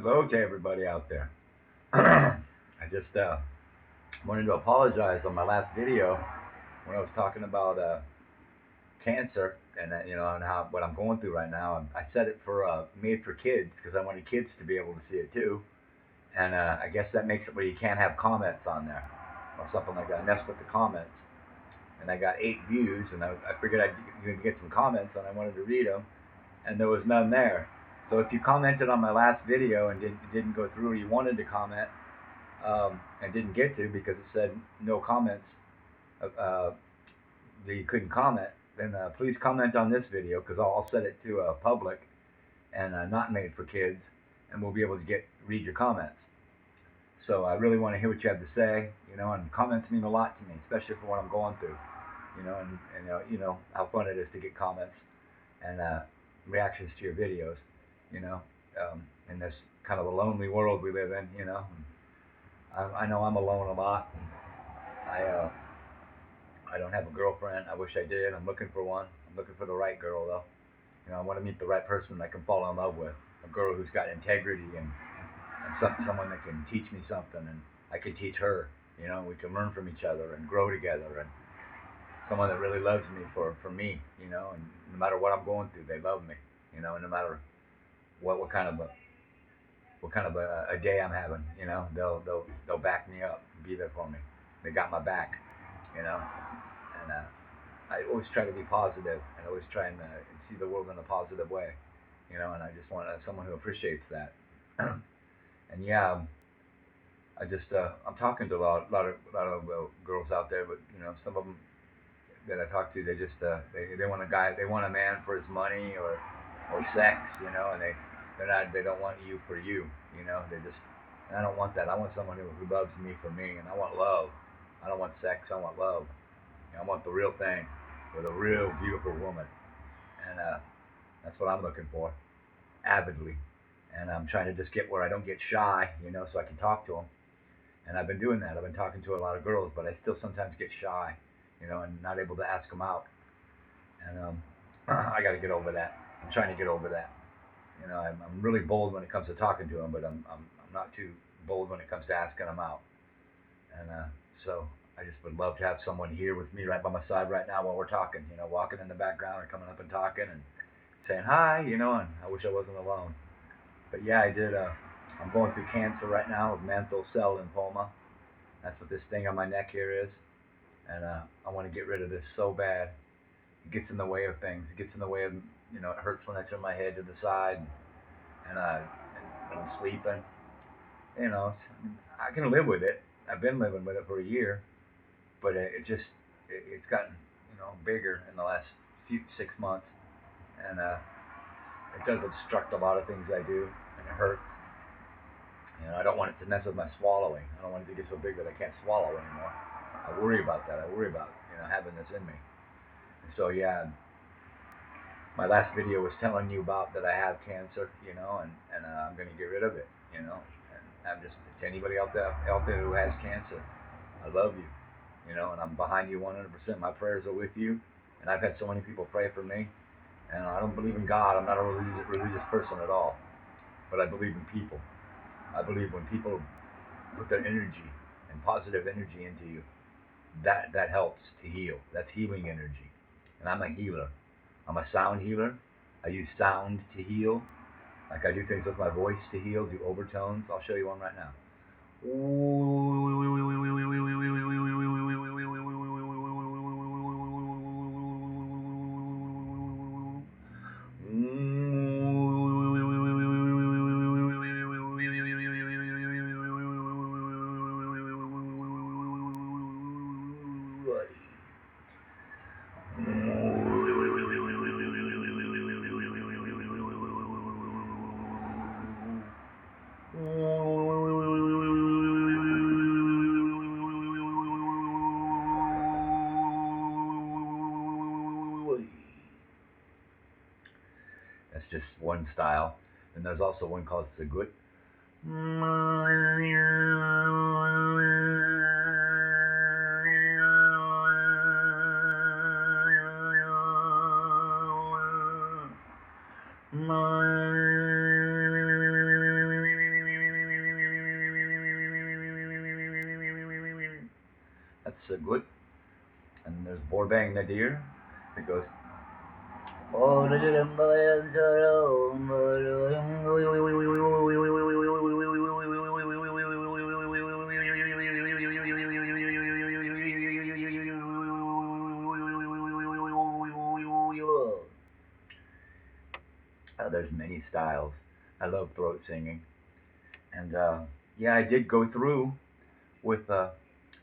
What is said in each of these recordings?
Hello to everybody out there. I just wanted to apologize on my last video when I was talking about cancer and and how what I'm going through right now. I said it for made for kids because I wanted kids to be able to see it too. And I guess that makes it where you can't have comments on there or something like that. I messed with the comments, and I got 8 views, and I figured I'd get some comments, and I wanted to read them, and there was none there. So if you commented on my last video and didn't go through, or you wanted to comment, and didn't get to because it said no comments, uh, that you couldn't comment, then please comment on this video because I'll set it to public and not made for kids, and we'll be able to read your comments. So I really want to hear what you have to say, and comments mean a lot to me, especially for what I'm going through, and you know how fun it is to get comments and reactions to your videos, you know, in this kind of a lonely world we live in, I know I'm alone a lot. I don't have a girlfriend. I wish I did. I'm looking for one. I'm looking for the right girl though. I want to meet the right person I can fall in love with. A girl who's got integrity and someone that can teach me something and I can teach her. We can learn from each other and grow together, and someone that really loves me for me. And no matter what I'm going through, they love me. And no matter what kind of a day I'm having, they'll back me up, be there for me. They got my back, you know. And I always try to be positive and always try and see the world in a positive way, And I just want someone who appreciates that. And yeah, I'm talking to a lot of girls out there, but some of them that I talk to, they just they want a guy, they want a man for his money or sex, and they don't want you for you, They just and I don't want that. I want someone who loves me for me, and I want love. I don't want sex. I want love. I want the real thing with a real beautiful woman, and that's what I'm looking for, avidly. And I'm trying to just get where I don't get shy, so I can talk to them. And I've been doing that. I've been talking to a lot of girls, but I still sometimes get shy, and not able to ask them out. And I got to get over that. I'm trying to get over that. I'm really bold when it comes to talking to them, but I'm not too bold when it comes to asking them out. And so I just would love to have someone here with me right by my side right now while we're talking, walking in the background or coming up and talking and saying hi, and I wish I wasn't alone. But yeah, I did. I'm going through cancer right now with mantle cell lymphoma. That's what this thing on my neck here is. And I want to get rid of this so bad. It gets in the way of things. It gets in the way of, it hurts when I turn my head to the side and when I'm sleeping. I can live with it. I've been living with it for a year, but it's gotten, bigger in the last 6 months, and it does obstruct a lot of things I do, and it hurts. I don't want it to mess with my swallowing. I don't want it to get so big that I can't swallow anymore. I worry about that. I worry about having this in me. And so yeah, my last video was telling you about that I have cancer, and I'm gonna get rid of it, And I'm just to anybody out there who has cancer, I love you, and I'm behind you 100%. My prayers are with you, and I've had so many people pray for me. And I don't believe in God. I'm not a religious person at all, but I believe in people. I believe when people put their energy and positive energy into you, that helps to heal. That's healing energy. And I'm a healer. I'm a sound healer. I use sound to heal. Like I do things with my voice to heal, do overtones. I'll show you one right now. That's just one style. And there's also one called Sagut. said, good. And there's Borbang Nadir. It goes, oh, there's many styles. I love throat singing. And yeah, I did go through with, I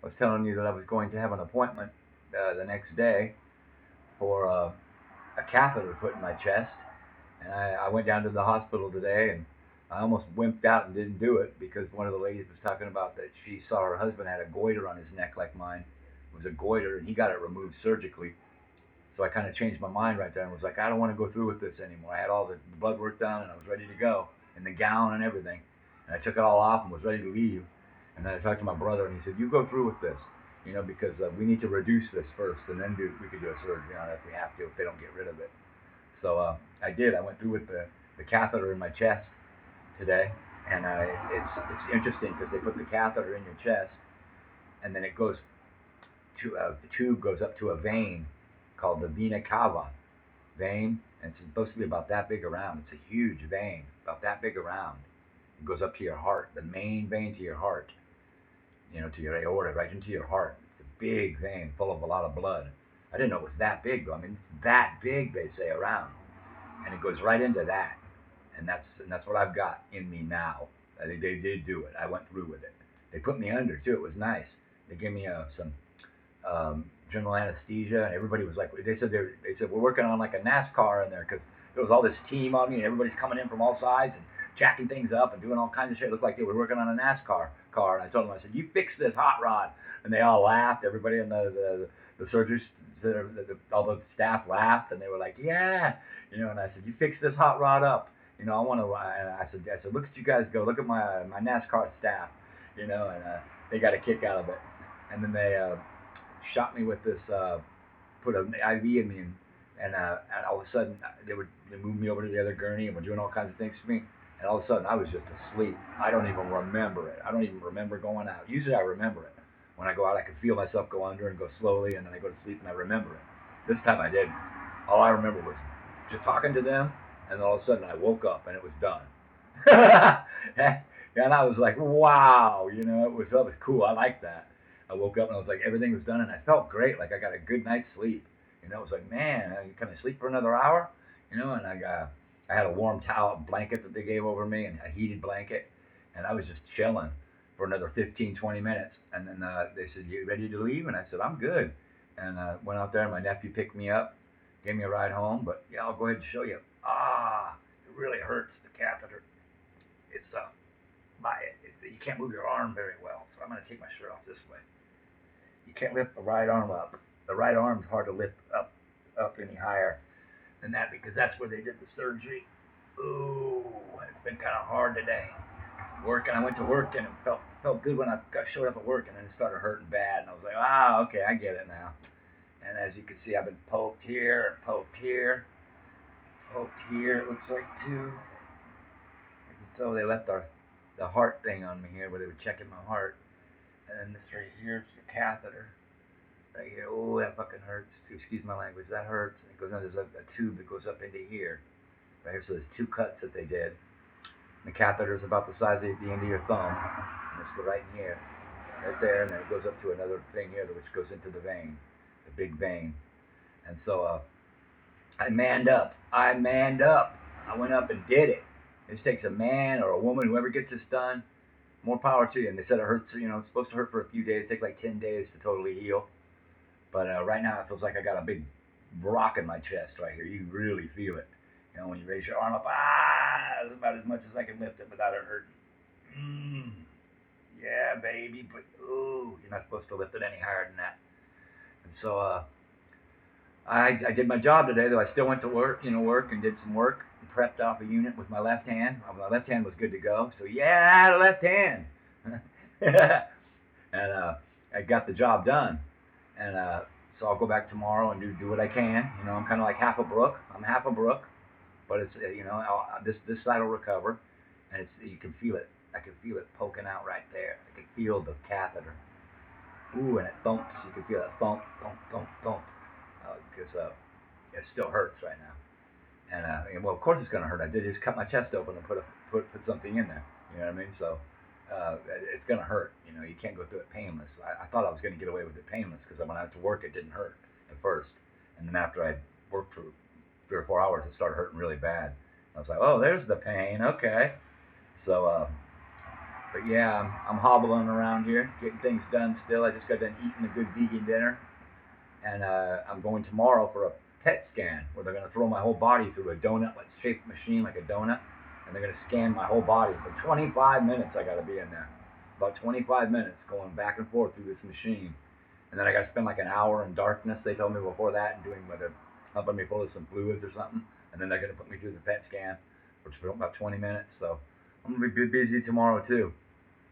was telling you that I was going to have an appointment the next day for a catheter put in my chest. And I went down to the hospital today, and I almost wimped out and didn't do it because one of the ladies was talking about that she saw her husband had a goiter on his neck like mine. It was a goiter, and he got it removed surgically. So I kind of changed my mind right there and was like, I don't want to go through with this anymore. I had all the blood work done, and I was ready to go, in the gown and everything. And I took it all off and was ready to leave. And then I talked to my brother, and he said, you go through with this, because we need to reduce this first, and then we could do a surgery on it if we have to, if they don't get rid of it. So I did. I went through with the catheter in my chest today, and it's interesting because they put the catheter in your chest, and then it goes to the tube goes up to a vein called the vena cava vein, and it's supposed to be about that big around. It's a huge vein, about that big around. It goes up to your heart, the main vein to your heart, to your aorta, right into your heart. It's a big vein full of a lot of blood. I didn't know it was that big though. I mean, it's that big, they say, around, and it goes right into that, and that's what I've got in me now. They did do it. I went through with it. They put me under too. It was nice. They gave me some general anesthesia, and everybody was like, they said we're working on like a NASCAR in there because there was all this team on me, and everybody's coming in from all sides and jacking things up and doing all kinds of shit. It looked like they were working on a NASCAR car, and I told them, I said, you fix this hot rod, and they all laughed. Everybody in the surgery, all the staff laughed, and they were like, yeah, and I said, you fix this hot rod up. I want to. I said, look at you guys go. Look at my NASCAR staff. And they got a kick out of it. And then they shot me with this, put an IV in me, and all of a sudden they moved me over to the other gurney and were doing all kinds of things to me. And all of a sudden I was just asleep. I don't even remember it. I don't even remember going out. Usually I remember it. When I go out, I can feel myself go under and go slowly, and then I go to sleep and I remember it. This time I didn't. All I remember was just talking to them, and all of a sudden I woke up and it was done. And I was like, wow, that was cool. I liked that. I woke up and I was like, everything was done, and I felt great. Like I got a good night's sleep. It was like, man, can I sleep for another hour? And I had a warm towel blanket that they gave over me, and a heated blanket, and I was just chilling for another 15, 20 minutes. And then they said, you ready to leave? And I said, I'm good. And went out there, and my nephew picked me up, gave me a ride home. But yeah, I'll go ahead and show you. It really hurts, the catheter. It's you can't move your arm very well, so I'm going to take my shirt off this way. You can't lift the right arm up. The right arm's hard to lift up any higher than that because that's where they did the surgery. Ooh, it's been kind of hard today. I went to work, and it felt good when I showed up at work, and then it started hurting bad, and I was like, okay, I get it now. And as you can see, I've been poked here and poked here. Poked here, it looks like too. So they left the heart thing on me here where they were checking my heart. And then this right here is the catheter. Right here. Oh, that fucking hurts. Excuse my language. That hurts. And it goes on. There's a tube that goes up into here. Right here. So there's 2 cuts that they did. And the catheter is about the size of the end of your thumb. And it's right in here. Right there. And then it goes up to another thing here which goes into the vein. The big vein. And so I manned up. I went up and did it. This takes a man or a woman, whoever gets this done, more power to you. And they said it hurts, it's supposed to hurt for a few days. It takes like 10 days to totally heal. But right now it feels like I got a big rock in my chest right here. You really feel it. When you raise your arm up, it's about as much as I can lift it without it hurting. Yeah, baby, but you're not supposed to lift it any higher than that. And so I did my job today, though. I still went to work and did some work. Prepped off a unit with my left hand. My left hand was good to go. So yeah, the left hand. And I got the job done. And so I'll go back tomorrow and do what I can. I'm kind of like half a brook. I'm half a brook, but it's this side will recover, and you can feel it. I can feel it poking out right there. I can feel the catheter. Ooh, and it thumps. You can feel that thump, thump, thump, thump. Because it still hurts right now. And well, of course it's gonna hurt. I did just cut my chest open and put something in there. You know what I mean? So it's gonna hurt. You know, you can't go through it painless. I thought I was gonna get away with it painless because when I went to work, it didn't hurt at first, and then after I worked for 3 or 4 hours, it started hurting really bad. I was like, oh, there's the pain. Okay. So, but yeah, I'm hobbling around here, getting things done still. I just got done eating a good vegan dinner, and I'm going tomorrow for a PET scan where they're going to throw my whole body through a donut like shaped machine like a donut, and they're going to scan my whole body for 25 minutes. I got to be in there, about 25 minutes going back and forth through this machine, and then I got to spend like an hour in darkness. They told me before that, and doing whether helping me full of some fluids or something, and then they're going to put me through the PET scan, which for about 20 minutes. So I'm going to be busy tomorrow too,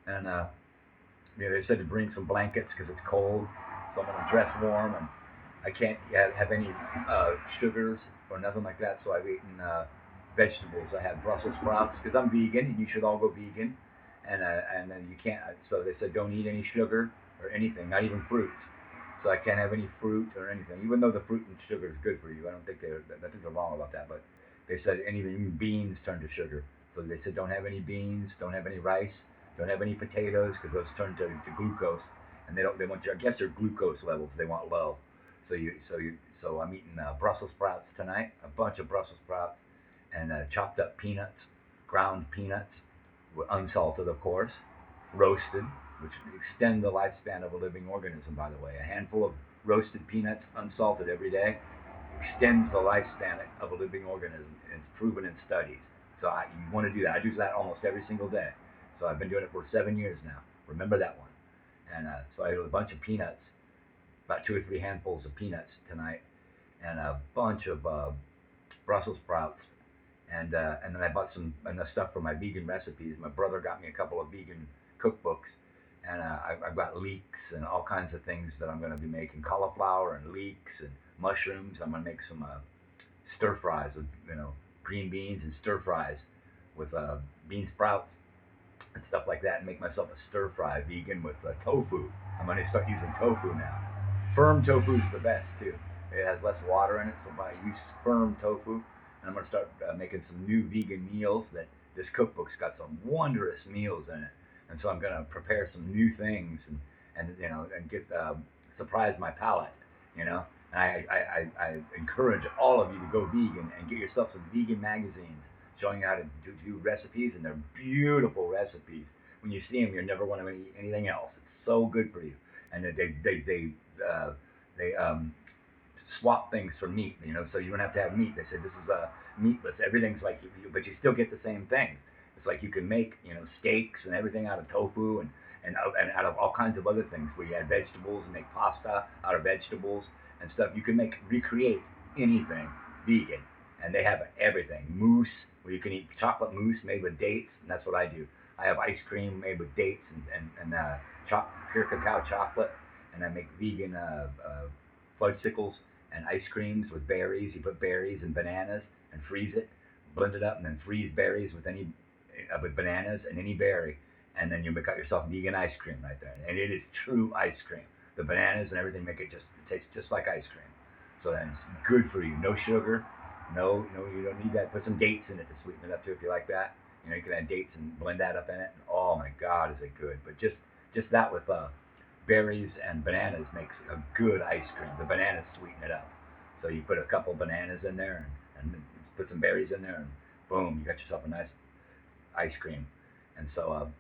and they said to bring some blankets because it's cold, so I'm gonna dress warm, and I can't have any sugars or nothing like that. So I've eaten vegetables. I had Brussels sprouts because I'm vegan, and you should all go vegan. And then you can't. So they said don't eat any sugar or anything, not even fruits. So I can't have any fruit or anything, even though the fruit and sugar is good for you. I don't think I think they're wrong about that, but they said even beans turn to sugar. So they said don't have any beans, don't have any rice, don't have any potatoes because those turn to glucose, and they want your I guess their glucose levels they want low. So I'm eating Brussels sprouts tonight, a bunch of Brussels sprouts, and chopped up peanuts, ground peanuts, unsalted of course, roasted, which extend the lifespan of a living organism. By the way, a handful of roasted peanuts, unsalted every day, extends the lifespan of a living organism, and it's proven in studies. So you want to do that. I do that almost every single day. So I've been doing it for 7 years now. Remember that one. And so I have a bunch of peanuts, about 2 or 3 handfuls of peanuts tonight, and a bunch of Brussels sprouts, and then I bought some enough stuff for my vegan recipes. My brother got me a couple of vegan cookbooks, and I've got leeks and all kinds of things that I'm going to be making: cauliflower and leeks and mushrooms. I'm going to make some stir fries with green beans and stir fries with bean sprouts and stuff like that, and make myself a stir fry vegan with tofu. I'm going to start using tofu now. Firm tofu is the best too. It has less water in it, so I use firm tofu. And I'm going to start making some new vegan meals. That this cookbook's got some wondrous meals in it, and so I'm going to prepare some new things and get surprise my palate. You know, and I encourage all of you to go vegan and get yourself some vegan magazines showing you how to do recipes, and they're beautiful recipes. When you see them, you're never want to eat anything else. It's so good for you, and they swap things for meat. So you don't have to have meat. They said this is meatless. Everything's like, but you still get the same thing. It's like you can make steaks and everything out of tofu and out of all kinds of other things. Where you add vegetables and make pasta out of vegetables and stuff. You can recreate anything vegan, and they have everything. Mousse, where you can eat chocolate mousse made with dates, and that's what I do. I have ice cream made with dates and pure cacao chocolate, and I make vegan fudgesicles and ice creams with berries. You put berries and bananas and freeze it, blend it up, and then freeze berries with bananas and any berry, and then you make out yourself vegan ice cream right there. And it is true ice cream. The bananas and everything make it tastes just like ice cream. So then it's good for you. No sugar. No, you don't need that. Put some dates in it to sweeten it up too if you like that. You can add dates and blend that up in it. And oh my God, is it good? But just that with berries and bananas makes a good ice cream. The bananas sweeten it up. So you put a couple bananas in there and put some berries in there, and boom, you got yourself a nice ice cream. And so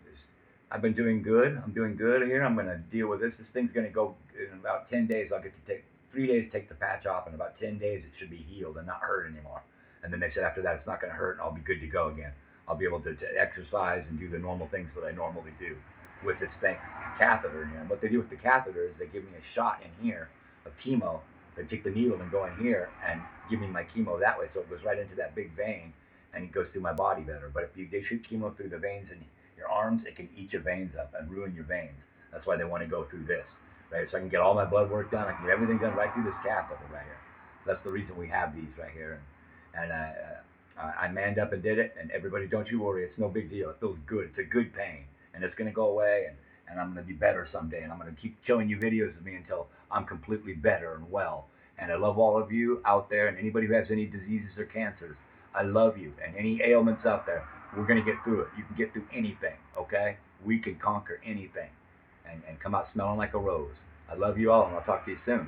I've been doing good. I'm doing good here. I'm going to deal with this. This thing's going to go in about 10 days. I'll get to take 3 days to take the patch off. In about 10 days, it should be healed and not hurt anymore. And then they said after that, it's not going to hurt, and I'll be good to go again. I'll be able to exercise and do the normal things that I normally do with this thing catheter in here. And what they do with the catheter is they give me a shot in here of chemo. They take the needle and go in here and give me my chemo that way, so it goes right into that big vein and it goes through my body better. But if they shoot chemo through the veins in your arms, it can eat your veins up and ruin your veins. That's why they want to go through this, right? So I can get all my blood work done. I can get everything done right through this catheter right here. That's the reason we have these right here. And I manned up and did it. And everybody, don't you worry, it's no big deal. It feels good. It's a good pain, and it's going to go away. and I'm going to be better someday. And I'm going to keep showing you videos of me until I'm completely better and well. And I love all of you out there, and anybody who has any diseases or cancers. I love you, and any ailments out there, we're going to get through it. You can get through anything, okay? We can conquer anything and come out smelling like a rose. I love you all, and I'll talk to you soon.